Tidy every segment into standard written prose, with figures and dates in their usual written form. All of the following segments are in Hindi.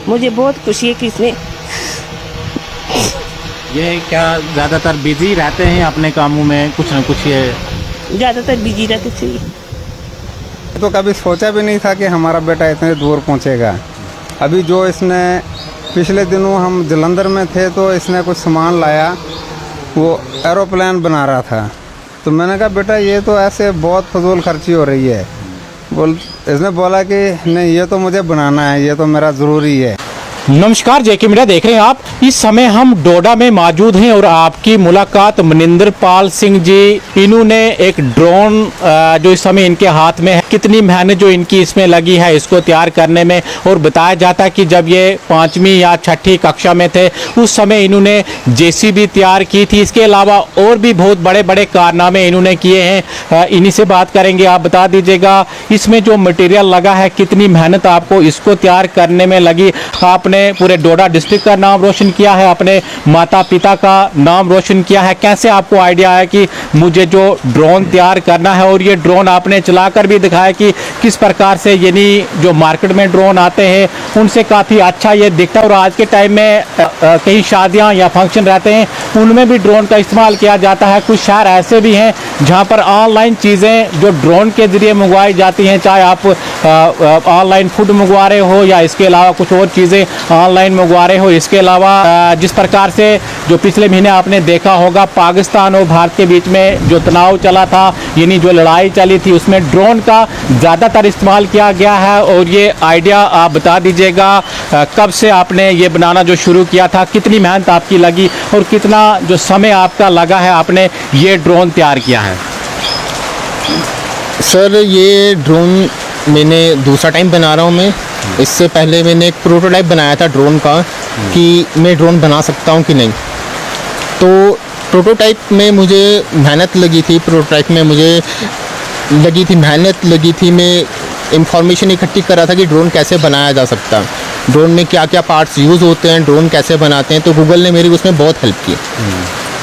मुझे बहुत खुशी है कि इसने ये क्या ज़्यादातर बिजी रहते हैं अपने कामों में, कुछ न कुछ ये ज़्यादातर बिजी रहते थे। तो कभी सोचा भी नहीं था कि हमारा बेटा इतने दूर पहुंचेगा। अभी जो इसने पिछले दिनों हम जलंधर में थे तो इसने कुछ सामान लाया, वो एरोप्लेन बना रहा था। तो मैंने कहा बेटा ये तो ऐसे बहुत फजूल खर्ची हो रही है। इसने बोला कि नहीं ये तो मुझे बनाना है, ये तो मेरा ज़रूरी है। नमस्कार, जेके मीडिया देख रहे हैं आप। इस समय हम डोडा में मौजूद हैं और आपकी मुलाकात मनिंदर पाल सिंह जी, इन्होंने एक ड्रोन जो इस समय इनके हाथ में है, कितनी मेहनत जो इनकी इसमें लगी है इसको तैयार करने में। और बताया जाता है कि जब ये 5वीं या 6ठी कक्षा में थे उस समय इन्होंने जेसीबी तैयार की थी। इसके अलावा और भी बहुत बड़े बड़े कारनामे इन्होंने किए हैं। इन्हीं से बात करेंगे। आप बता दीजिएगा इसमें जो मटेरियल लगा है, कितनी मेहनत आपको इसको तैयार करने में लगी। आपने पूरे डोडा डिस्ट्रिक्ट का नाम रोशन किया है, अपने माता पिता का नाम रोशन किया है। कैसे आपको आइडिया आया कि मुझे जो ड्रोन तैयार करना है, और ये ड्रोन आपने चलाकर भी दिखाया कि किस प्रकार से यानी जो मार्केट में ड्रोन आते हैं उनसे काफ़ी अच्छा ये दिखता है। और आज के टाइम में कई शादियां या फंक्शन रहते हैं उनमें भी ड्रोन का इस्तेमाल किया जाता है। कुछ शहर ऐसे भी हैं जहां पर ऑनलाइन चीज़ें जो ड्रोन के ज़रिए मंगवाई जाती हैं, चाहे आप ऑनलाइन फूड मंगवा रहे हो या इसके अलावा कुछ और चीज़ें ऑनलाइन मंगवा रहे हो। इसके अलावा जिस प्रकार से जो पिछले महीने आपने देखा होगा पाकिस्तान और भारत के बीच में जो तनाव चला था, यानी जो लड़ाई चली थी, उसमें ड्रोन का ज़्यादातर इस्तेमाल किया गया है। और ये आइडिया आप बता दीजिएगा कब से आपने ये बनाना जो शुरू किया था, कितनी मेहनत आपकी लगी और कितना जो समय आपका लगा है आपने ये ड्रोन तैयार किया है। सर ये ड्रोन मैंने दूसरा टाइम बना रहा हूँ मैं। इससे पहले मैंने एक प्रोटोटाइप बनाया था ड्रोन का कि मैं ड्रोन बना सकता हूँ कि नहीं। तो प्रोटोटाइप में मुझे मेहनत लगी थी, प्रोटोटाइप में मुझे लगी थी मेहनत लगी थी। मैं इंफॉर्मेशन इकट्ठी कर रहा था कि ड्रोन कैसे बनाया जा सकता है, ड्रोन में क्या क्या पार्ट्स यूज़ होते हैं, ड्रोन कैसे बनाते हैं। तो गूगल ने मेरी उसमें बहुत हेल्प की।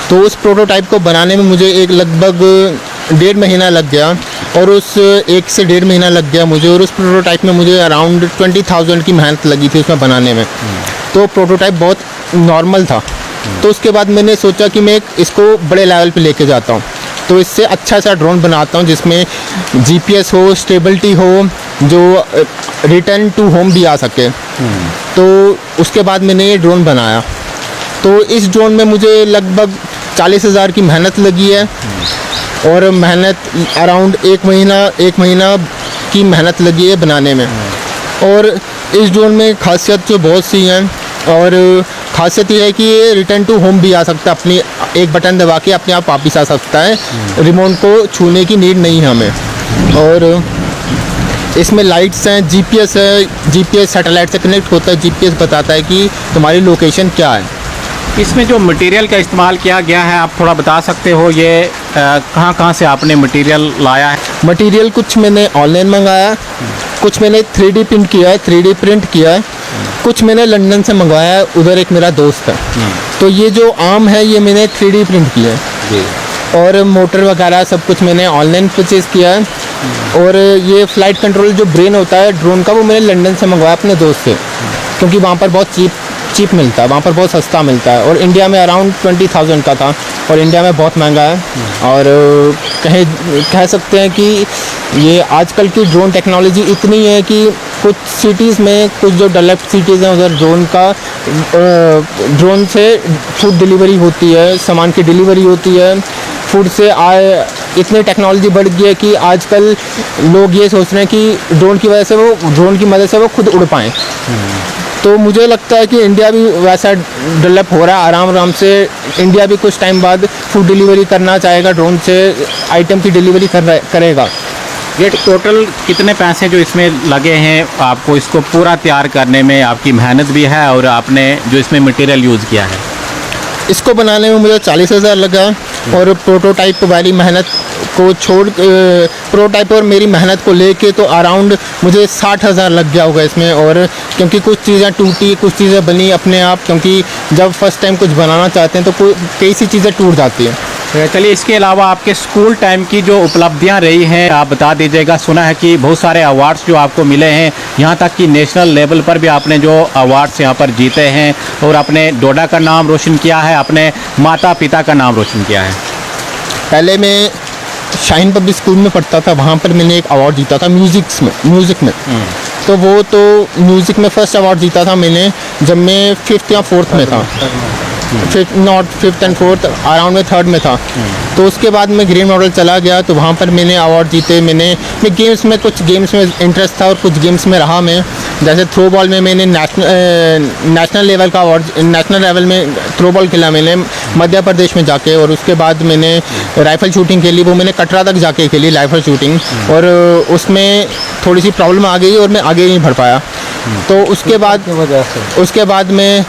तो उस प्रोटोटाइप को बनाने में मुझे एक लगभग 1.5 महीना लग गया, और उस 1 से 1.5 महीना लग गया मुझे। और उस प्रोटोटाइप में मुझे अराउंड 20,000 की मेहनत लगी थी उसमें बनाने में। तो प्रोटोटाइप बहुत नॉर्मल था। तो उसके बाद मैंने सोचा कि मैं इसको बड़े लेवल पे लेके जाता हूँ, तो इससे अच्छा सा ड्रोन बनाता हूँ जिसमें जीपीएस हो, स्टेबिलिटी हो, जो रिटर्न टू होम भी आ सके। तो उसके बाद मैंने ये ड्रोन बनाया। तो इस ड्रोन में मुझे लगभग 40,000 की मेहनत लगी है, और मेहनत अराउंड 1 महीना की मेहनत लगी है बनाने में। और इस ड्रोन में खासियत जो बहुत सी हैं, और खासियत ये है कि ये रिटर्न टू होम भी आ सकता है, अपनी एक बटन दबा के अपने आप वापिस आ सकता है, रिमोट को छूने की नीड नहीं है हमें। और इसमें लाइट्स हैं, जीपीएस है, जीपीएस सैटेलाइट से कनेक्ट होता है, जीपीएस बताता है कि तुम्हारी लोकेशन क्या है। इसमें जो मटेरियल का इस्तेमाल किया गया है आप थोड़ा बता सकते हो, ये कहाँ से आपने मटेरियल लाया है? मटेरियल कुछ मैंने ऑनलाइन मंगाया, कुछ मैंने 3D प्रिंट किया है, 3D प्रिंट किया है, कुछ मैंने लंदन से मंगवाया है, उधर एक मेरा दोस्त है। तो ये जो आर्म है ये मैंने 3D प्रिंट किया है, और मोटर वगैरह सब कुछ मैंने ऑनलाइन परचेज़ किया है। और ये फ़्लाइट कंट्रोल जो ब्रेन होता है ड्रोन का, वो मैंने लंदन से मंगवाया अपने दोस्त से, क्योंकि वहाँ पर बहुत चीप मिलता है, वहाँ पर बहुत सस्ता मिलता है। और इंडिया में अराउंड 20,000 का था, और इंडिया में बहुत महंगा है। और कह सकते हैं कि ये आजकल की ड्रोन टेक्नोलॉजी इतनी है कि कुछ सिटीज़ में, कुछ जो डेवलप्ड सिटीज़ हैं उधर ड्रोन से फूड डिलीवरी होती है, सामान की डिलीवरी होती है। फूड से इतनी टेक्नोलॉजी बढ़ गई है कि आजकल लोग ये सोच रहे हैं कि ड्रोन की मदद से वो खुद उड़ पाएँ। तो मुझे लगता है कि इंडिया भी वैसा डेवलप हो रहा है आराम से। इंडिया भी कुछ टाइम बाद फूड डिलीवरी करना चाहेगा, ड्रोन से आइटम की डिलीवरी करेगा। ये टोटल कितने पैसे जो इसमें लगे हैं आपको इसको पूरा तैयार करने में? आपकी मेहनत भी है और आपने जो इसमें मटेरियल यूज़ किया है। इसको बनाने में मुझे 40,000 लगा, और प्रोटोटाइप वाली मेहनत को छोड़ प्रोटोटाइप और मेरी मेहनत को लेके तो अराउंड मुझे 60,000 लग गया होगा इसमें। और क्योंकि कुछ चीज़ें टूटी, कुछ चीज़ें बनी अपने आप, क्योंकि जब फर्स्ट टाइम कुछ बनाना चाहते हैं तो कई सी चीज़ें टूट जाती हैं। चलिए, इसके अलावा आपके स्कूल टाइम की जो उपलब्धियां रही हैं आप बता दीजिएगा। सुना है कि बहुत सारे अवार्ड्स जो आपको मिले हैं, यहाँ तक कि नेशनल लेवल पर भी आपने जो अवार्ड्स यहाँ पर जीते हैं और अपने डोडा का नाम रोशन किया है, अपने माता पिता का नाम रोशन किया है। पहले मैं शाइन पब्लिक स्कूल में पढ़ता था, वहाँ पर मैंने एक अवार्ड जीता था म्यूज़िक में। तो वो तो म्यूज़िक में फर्स्ट अवार्ड जीता था मैंने जब मैं 5th या 4th में था, not 5th and 4th, around में 3rd में था। तो उसके बाद मैं ग्रीन मॉडल चला गया, तो वहाँ पर मैंने अवार्ड जीते। मैं गेम्स में, कुछ गेम्स में इंटरेस्ट था और कुछ गेम्स में रहा मैं। जैसे थ्रो बॉल में मैंने नेशनल लेवल का अवार्ड, नेशनल लेवल में थ्रो बॉल खेला मैंने मध्य प्रदेश में जाके। और उसके बाद मैंने राइफ़ल शूटिंग खेली, वो मैंने कटरा तक जाके खेली राइफ़ल शूटिंग, और उसमें थोड़ी सी प्रॉब्लम आ गई और मैं आगे नहीं बढ़ पाया। तो उसके बाद मैं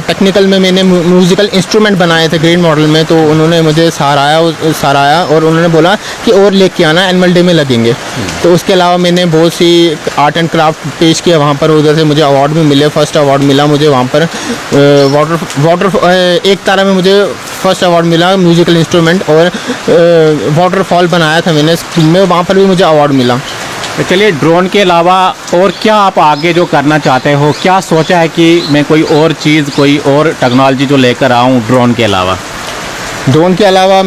टेक्निकल में मैंने म्यूज़िकल इंस्ट्रूमेंट बनाए थे ग्रीन मॉडल में। तो उन्होंने मुझे सराहाया और उन्होंने बोला कि और लेके आना, एनुअल डे में लगेंगे। तो उसके अलावा मैंने बहुत सी आर्ट एंड क्राफ्ट पेश किया वहाँ पर, उधर से मुझे अवार्ड भी मिले। फर्स्ट अवार्ड मिला मुझे वहाँ पर एक तारा में मुझे फर्स्ट अवार्ड मिला म्यूज़िकल इंस्ट्रूमेंट, और वाटरफॉल बनाया था मैंने स्कूल में, वहाँ पर भी मुझे अवार्ड मिला। तो चलिए, ड्रोन के अलावा और क्या आप आगे जो करना चाहते हो, क्या सोचा है कि मैं कोई और चीज़, कोई और टेक्नोलॉजी जो लेकर आऊँ ड्रोन के अलावा? ड्रोन के अलावा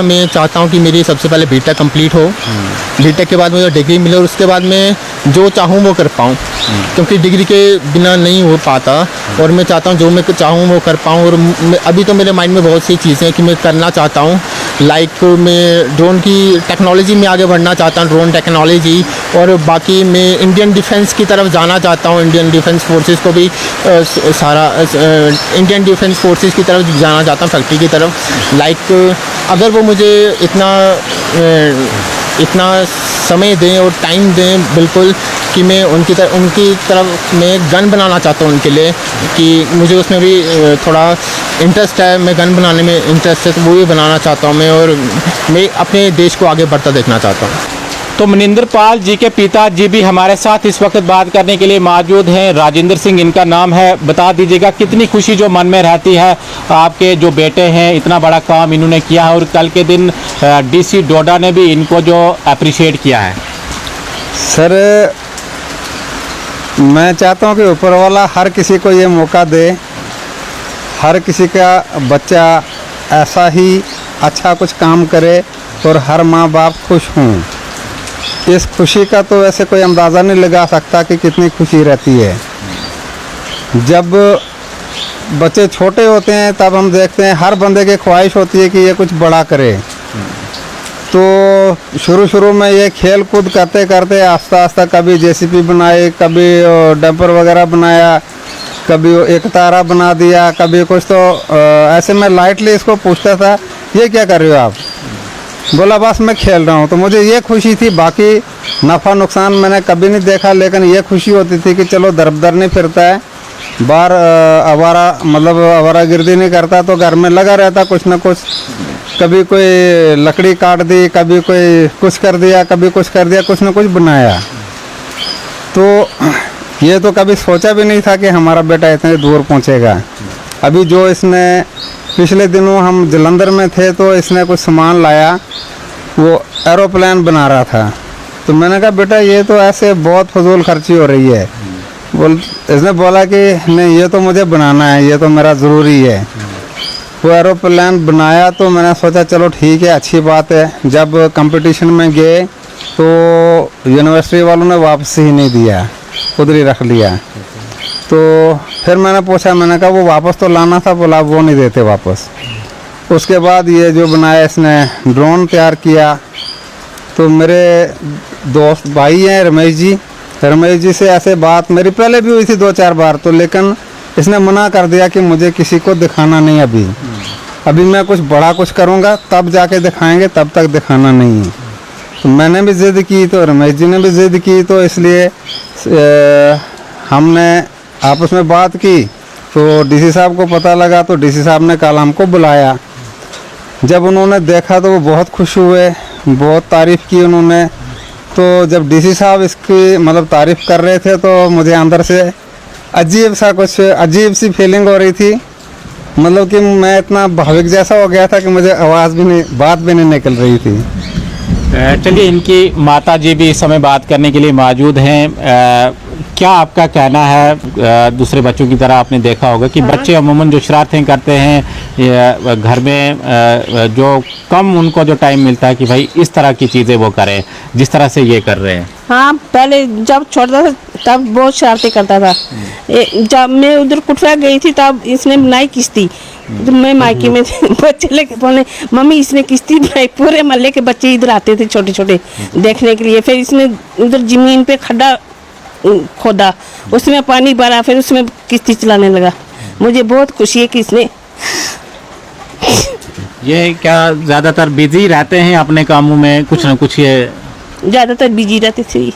मैं चाहता हूँ कि मेरी सबसे पहले बीटेक कंप्लीट हो। बीटेक के बाद मुझे डिग्री मिले और उसके बाद मैं जो चाहूँ वो कर पाऊँ, क्योंकि डिग्री के बिना नहीं हो पाता। और मैं चाहता हूँ जो मैं चाहूँ वो कर पाऊँ। और अभी तो मेरे माइंड में बहुत सी चीज़ें कि मैं करना चाहता हूँ। लाइक मैं ड्रोन की टेक्नोलॉजी में आगे बढ़ना चाहता हूँ, ड्रोन टेक्नोलॉजी। और बाकी मैं इंडियन डिफेंस की तरफ जाना चाहता हूँ, इंडियन डिफेंस फोर्सेस को भी इंडियन डिफेंस फोर्सेस की तरफ जाना चाहता हूँ, फैक्ट्री की तरफ। लाइक अगर वो मुझे इतना समय दें और टाइम दें बिल्कुल, कि मैं उनकी तरफ मैं गन बनाना चाहता हूँ उनके लिए, कि मुझे उसमें भी थोड़ा इंटरेस्ट है, मैं गन बनाने में इंटरेस्ट है, तो वो भी बनाना चाहता हूँ मैं। और मैं अपने देश को आगे बढ़ता देखना चाहता हूँ। तो मनिंदर पाल जी के पिताजी भी हमारे साथ इस वक्त बात करने के लिए मौजूद हैं। राजेंद्र सिंह इनका नाम है। बता दीजिएगा कितनी खुशी जो मन में रहती है, आपके जो बेटे हैं इतना बड़ा काम इन्होंने किया है, और कल के दिन डीसी डोडा ने भी इनको जो अप्रिशिएट किया है। सर, मैं चाहता हूँ कि ऊपर वाला हर किसी को ये मौका दे, हर किसी का बच्चा ऐसा ही अच्छा कुछ काम करे और हर माँ बाप खुश हों। इस खुशी का तो वैसे कोई अंदाज़ा नहीं लगा सकता कि कितनी खुशी रहती है। जब बच्चे छोटे होते हैं तब हम देखते हैं हर बंदे की ख्वाहिश होती है कि ये कुछ बड़ा करे। तो शुरू में ये खेल कूद करते करते आस्ता आस्ता कभी जेसीबी बनाई, कभी डंपर वगैरह बनाया, कभी एक तारा बना दिया, कभी कुछ। तो ऐसे में लाइटली इसको पूछता था, ये क्या कर रहे हो आप? बोला बस मैं खेल रहा हूँ। तो मुझे ये खुशी थी, बाकी नफ़ा नुकसान मैंने कभी नहीं देखा, लेकिन ये खुशी होती थी कि चलो दर नहीं फिरता है, बाहर आवारागर्दी नहीं करता, तो घर में लगा रहता कुछ ना कुछ। कभी कोई लकड़ी काट दी, कभी कोई कुछ कर दिया, कभी कुछ कर दिया, कुछ ना कुछ बनाया। तो ये तो कभी सोचा भी नहीं था कि हमारा बेटा इतने दूर पहुँचेगा। अभी जो इसने पिछले दिनों हम जलंधर में थे तो इसने कुछ सामान लाया, वो एरोप्लेन बना रहा था। तो मैंने कहा बेटा ये तो ऐसे बहुत फजूल खर्ची हो रही है। इसने बोला कि नहीं ये तो मुझे बनाना है, ये तो मेरा ज़रूरी है। वो एरोप्लेन बनाया तो मैंने सोचा चलो ठीक है, अच्छी बात है। जब कंपटीशन में गए तो यूनिवर्सिटी वालों ने वापस ही नहीं दिया, उधर ही रख लिया। तो फिर मैंने पूछा, मैंने कहा वो वापस तो लाना था, बोला वो नहीं देते वापस। उसके बाद ये जो बनाया इसने ड्रोन तैयार किया। तो मेरे दोस्त भाई हैं रमेश जी से ऐसे बात मेरी पहले भी हुई थी 2-4 बार, तो लेकिन इसने मना कर दिया कि मुझे किसी को दिखाना नहीं अभी मैं कुछ बड़ा कुछ करूँगा तब जाके दिखाएंगे, तब तक दिखाना नहीं है। तो मैंने भी ज़िद की, तो रमेश जी ने भी ज़िद की, तो इसलिए हमने आपस में बात की। तो डीसी साहब को पता लगा, तो डीसी साहब ने कल हमको बुलाया। जब उन्होंने देखा तो वो बहुत खुश हुए, बहुत तारीफ़ की उन्होंने। तो जब डीसी साहब इसकी तारीफ़ कर रहे थे तो मुझे अंदर से अजीब सी फीलिंग हो रही थी मतलब कि मैं इतना भावुक जैसा हो गया था कि मुझे आवाज़ भी नहीं, बात भी नहीं निकल रही थी। चलिए, इनकी माता जी भी इस समय बात करने के लिए मौजूद हैं। क्या आपका कहना है? दूसरे बच्चों की तरह आपने देखा होगा कि बच्चे अमूमन जो शरारतें करते हैं घर में, जो कम उनको जो टाइम मिलता है कि भाई इस तरह की चीज़ें वो करें जिस तरह से ये कर रहे हैं। हाँ, पहले जब छोटा था तब बहुत शरारतें करता था। जब मैं उधर कुटरा गई थी तब इसने बनाई किश्ती, तो मैं मायके में बच्चे लेके बोले मम्मी इसने किश्ती बनाई। पूरे मोहल्ले के बच्चे इधर आते थे छोटे छोटे देखने के लिए। फिर इसने उधर जमीन पे खड्डा खोदा, उसमें पानी भरा, फिर उसमें किश्ती चलाने लगा। मुझे बहुत खुशी है कि इसने ये क्या ज़्यादातर बिजी रहते हैं अपने कामों में, कुछ ना कुछ ये ज़्यादातर बिजी रहते थे।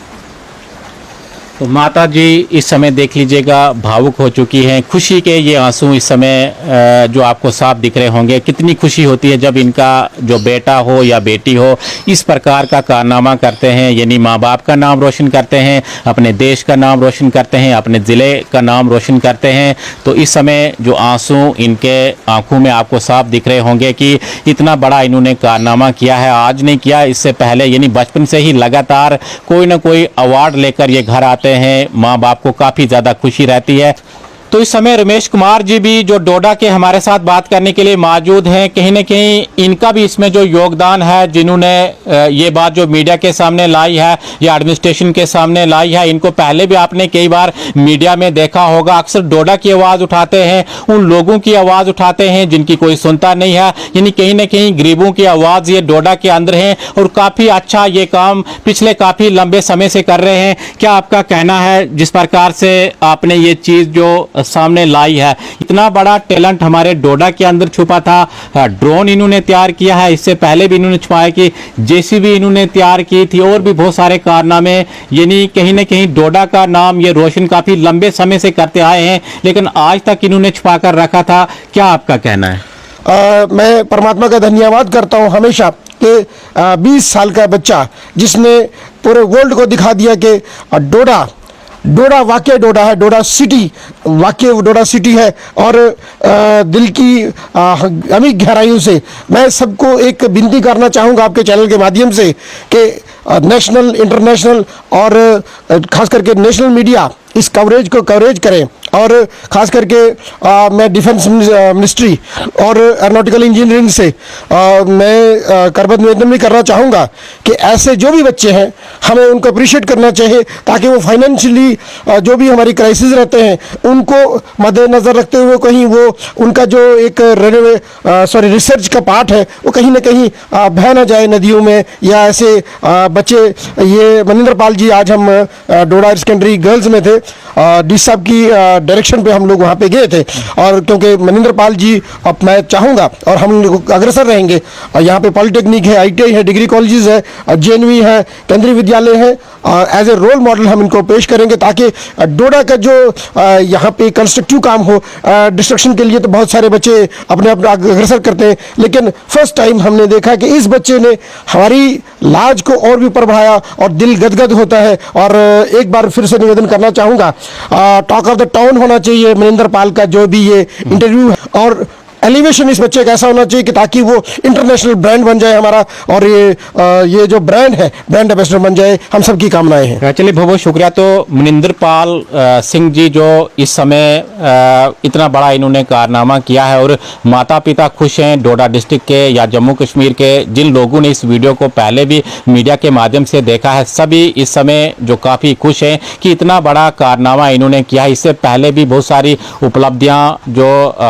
तो माता जी इस समय देख लीजिएगा भावुक हो चुकी हैं। खुशी के ये आंसू इस समय जो आपको साफ दिख रहे होंगे। कितनी खुशी होती है जब इनका जो बेटा हो या बेटी हो इस प्रकार का कारनामा करते हैं, यानी माँ बाप का नाम रोशन करते हैं, अपने देश का नाम रोशन करते हैं, अपने ज़िले का नाम रोशन करते हैं। तो इस समय जो आंसू इनके आंखों में आपको साफ दिख रहे होंगे कि इतना बड़ा इन्होंने कारनामा किया है। आज नहीं किया, इससे पहले यानी बचपन से ही लगातार कोई ना कोई अवार्ड लेकर ये घर आते हैं। माँ बाप को काफ़ी ज़्यादा खुशी रहती है। तो इस समय रमेश कुमार जी भी जो डोडा के हमारे साथ बात करने के लिए मौजूद हैं। कहीं ना कहीं इनका भी इसमें जो योगदान है, जिन्होंने ये बात जो मीडिया के सामने लाई है या एडमिनिस्ट्रेशन के सामने लाई है, इनको पहले भी आपने कई बार मीडिया में देखा होगा। अक्सर डोडा की आवाज़ उठाते हैं, उन लोगों की आवाज़ उठाते हैं जिनकी कोई सुनता नहीं है। यानी कहीं ना कहीं गरीबों की आवाज़ ये डोडा के अंदर है और काफ़ी अच्छा ये काम पिछले काफ़ी लंबे समय से कर रहे हैं। क्या आपका कहना है जिस प्रकार से आपने ये चीज़ जो सामने लाई है? इतना बड़ा टैलेंट हमारे डोडा के अंदर छुपा था। ड्रोन इन्होंने तैयार किया है, इससे पहले भी इन्होंने छुपाया कि जेसीबी इन्होंने तैयार की थी और भी बहुत सारे कारनामे। यानी कहीं ना कहीं डोडा का नाम ये रोशन काफ़ी लंबे समय से करते आए हैं, लेकिन आज तक इन्होंने छुपा कर रखा था। क्या आपका कहना है? मैं परमात्मा का धन्यवाद करता हूँ हमेशा कि 20 साल का बच्चा जिसने पूरे वर्ल्ड को दिखा दिया कि डोडा वाकई डोडा है, डोडा सिटी वाकई डोडा सिटी है। और दिल की अमीर गहराइयों से मैं सबको एक विनती करना चाहूँगा आपके चैनल के माध्यम से कि नेशनल, इंटरनेशनल और ख़ास करके नेशनल मीडिया इस कवरेज को कवरेज करें। और ख़ास करके मैं डिफेंस मिनिस्ट्री और एरोनॉटिकल इंजीनियरिंग से मैं करबद्ध निवेदन भी करना चाहूँगा कि ऐसे जो भी बच्चे हैं हमें उनको अप्रिशिएट करना चाहिए, ताकि वो फाइनेंशियली जो भी हमारी क्राइसिस रहते हैं उनको मद्देनज़र रखते हुए कहीं वो उनका जो एक रिसर्च का पार्ट है वो कहीं ना कहीं बह ना जाए नदियों में या ऐसे बच्चे। ये मनिंदर पाल जी, आज हम डोडा सेकेंडरी गर्ल्स में थे, डी साहब की डायरेक्शन पे हम लोग वहाँ पे गए थे। और क्योंकि मनिंदर पाल जी, अब मैं चाहूँगा और हम लोग अग्रसर रहेंगे, यहाँ पे पॉलिटेक्निक है, ITI है, डिग्री कॉलेजेस है, JNV है, केंद्रीय विद्यालय है, एज ए रोल मॉडल हम इनको पेश करेंगे ताकि डोडा का जो यहाँ पे कंस्ट्रक्टिव काम हो। डिस्ट्रक्शन के लिए तो बहुत सारे बच्चे अपने अपना अग्रसर करते हैं, लेकिन फर्स्ट टाइम हमने देखा कि इस बच्चे ने हमारी लाज को और भी ऊपर बढ़ाया और दिल गदगद होता है। और एक बार फिर से निवेदन करना चाहूँगा, टॉक ऑफ द टाउन होना चाहिए मनिंदर पाल का जो भी ये इंटरव्यू है, और एलिवेशन इस बच्चे का ऐसा होना चाहिए कि ताकि वो इंटरनेशनल ब्रांड बन जाए हमारा, और ये जो ब्रांड है ब्रांड एम्बेसडर बन जाए। हम सब की कामनाएं हैं। चलिए, बहुत बहुत शुक्रिया। तो मनिंदर पाल सिंह जी जो इस समय इतना बड़ा इन्होंने कारनामा किया है और माता पिता खुश हैं। डोडा डिस्ट्रिक्ट के या जम्मू कश्मीर के जिन लोगों ने इस वीडियो को पहले भी मीडिया के माध्यम से देखा है, सभी इस समय जो काफ़ी खुश हैं कि इतना बड़ा कारनामा इन्होंने किया है। इससे पहले भी बहुत सारी उपलब्धियाँ जो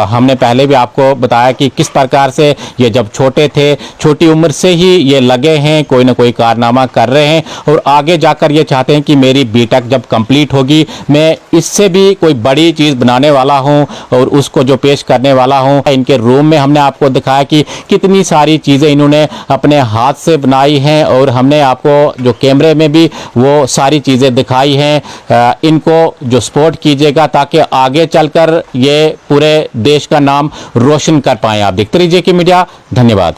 हमने पहले भी आपको बताया कि किस प्रकार से ये जब छोटे थे, छोटी उम्र से ही ये लगे हैं, कोई ना कोई कारनामा कर रहे हैं और आगे जाकर ये चाहते हैं कि मेरी बीटेक जब कंप्लीट होगी मैं इससे भी कोई बड़ी चीज़ बनाने वाला हूं और उसको जो पेश करने वाला हूं। इनके रूम में हमने आपको दिखाया कि कितनी सारी चीज़ें इन्होंने अपने हाथ से बनाई हैं और हमने आपको जो कैमरे में भी वो सारी चीज़ें दिखाई हैं। इनको जो सपोर्ट कीजिएगा ताकि आगे चलकर ये पूरे देश का नाम रोशन कर पाएं। आप देखते रहिए JK मीडिया। धन्यवाद।